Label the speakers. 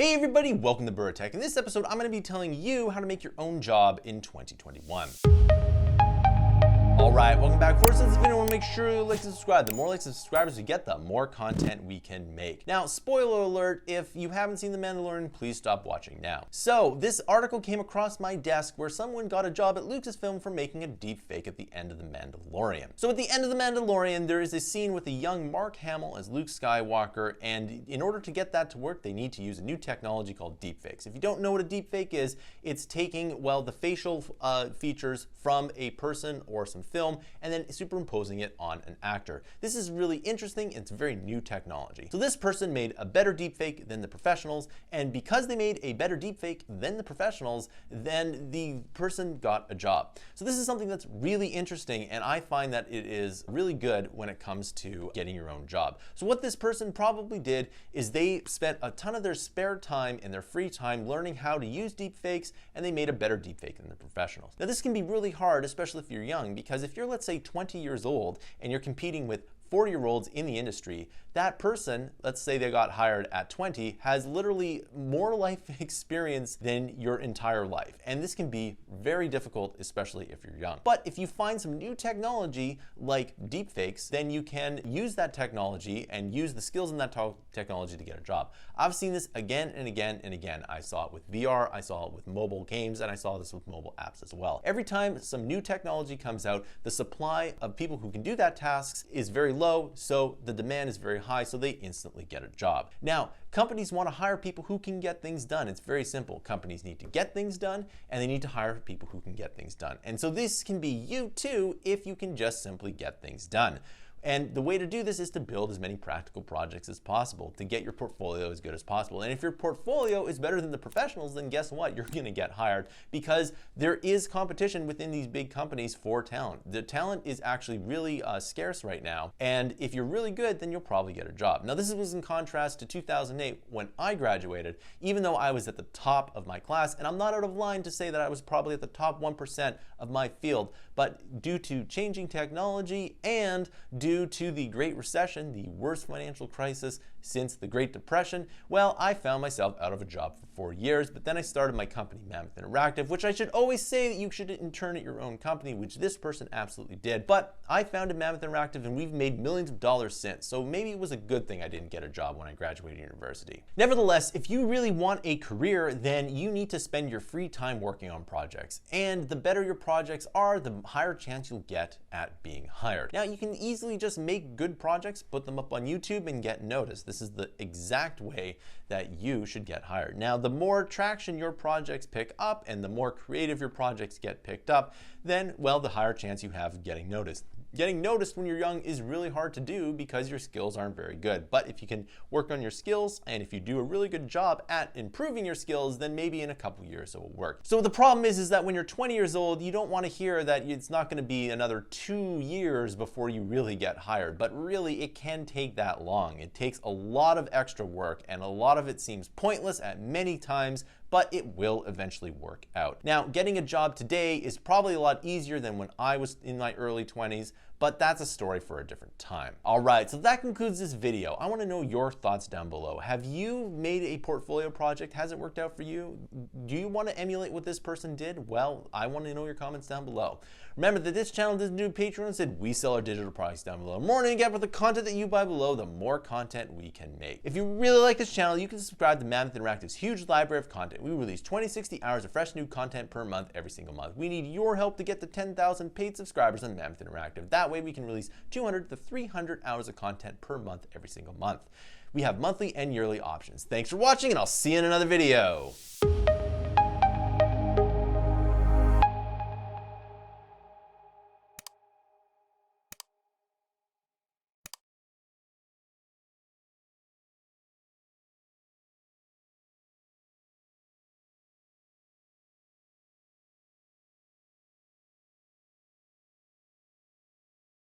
Speaker 1: Hey everybody, welcome to Buratech. In this episode, I'm going to be telling you how to make your own job in 2021. Alright, welcome back. Before this video, I want to make sure you like and subscribe. The more likes and subscribers we get, the more content we can make. Now, spoiler alert, if you haven't seen The Mandalorian, please stop watching now. So, this article came across my desk where someone got a job at Lucasfilm for making a deepfake at the end of The Mandalorian. So at the end of The Mandalorian, there is a scene with a young Mark Hamill as Luke Skywalker, and in order to get that to work, they need to use a new technology called deepfakes. If you don't know what a deepfake is, it's taking, well, the facial features from a person or some film and then superimposing it on an actor. This is really interesting. It's very new technology. So this person made a better deepfake than the professionals, and because they made a better deepfake than the professionals, then the person got a job. So this is something that's really interesting, and I find that it is really good when it comes to getting your own job. So what this person probably did is they spent a ton of their spare time and their free time learning how to use deepfakes, and they made a better deepfake than the professionals. Now this can be really hard, especially if you're young, because if you're, let's say, 20 years old and you're competing with 40-year-olds in the industry, that person, let's say they got hired at 20, has literally more life experience than your entire life. And this can be very difficult, especially if you're young. But if you find some new technology like deepfakes, then you can use that technology and use the skills in that technology to get a job. I've seen this again and again and again. I saw it with VR, I saw it with mobile games, and I saw this with mobile apps as well. Every time some new technology comes out, the supply of people who can do that tasks is very low, so the demand is very high, so they instantly get a job. Now, companies want to hire people who can get things done. It's very simple. Companies need to get things done, and they need to hire people who can get things done. And so this can be you too if you can just simply get things done. And the way to do this is to build as many practical projects as possible to get your portfolio as good as possible. And if your portfolio is better than the professionals, then guess what? You're going to get hired because there is competition within these big companies for talent. The talent is actually really scarce right now. And if you're really good, then you'll probably get a job. Now, this was in contrast to 2008 when I graduated, even though I was at the top of my class. And I'm not out of line to say that I was probably at the top 1% of my field. But due to changing technology and due to the Great Recession, the worst financial crisis since the Great Depression, well, I found myself out of a job for 4 years, but then I started my company, Mammoth Interactive, which I should always say that you should intern at your own company, which this person absolutely did. But I founded Mammoth Interactive and we've made millions of dollars since, so maybe it was a good thing I didn't get a job when I graduated university. Nevertheless, if you really want a career, then you need to spend your free time working on projects. And the better your projects are, the higher chance you'll get at being hired. Now, you can easily just make good projects, put them up on YouTube, and get noticed. This is the exact way that you should get hired. Now, the more traction your projects pick up and the more creative your projects get picked up, then, well, the higher chance you have of getting noticed. Getting noticed when you're young is really hard to do because your skills aren't very good. But if you can work on your skills and if you do a really good job at improving your skills, then maybe in a couple years it will work. So the problem is that when you're 20 years old, you don't want to hear that it's not going to be another 2 years before you really get hired. But really, it can take that long. It takes a lot of extra work, and a lot of it seems pointless at many times, but it will eventually work out. Now, getting a job today is probably a lot easier than when I was in my early 20s, but that's a story for a different time. All right, so that concludes this video. I want to know your thoughts down below. Have you made a portfolio project? Has it worked out for you? Do you want to emulate what this person did? Well, I want to know your comments down below. Remember that this channel doesn't do Patreon, instead we sell our digital products down below. The more you get with the content that you buy below, the more content we can make. If you really like this channel, you can subscribe to Mammoth Interactive's huge library of content. We release 20-60 hours of fresh new content per month every single month. We need your help to get to 10,000 paid subscribers on Mammoth Interactive. That way we can release 200 to 300 hours of content per month every single month. We have monthly and yearly options. Thanks for watching, and I'll see you in another video.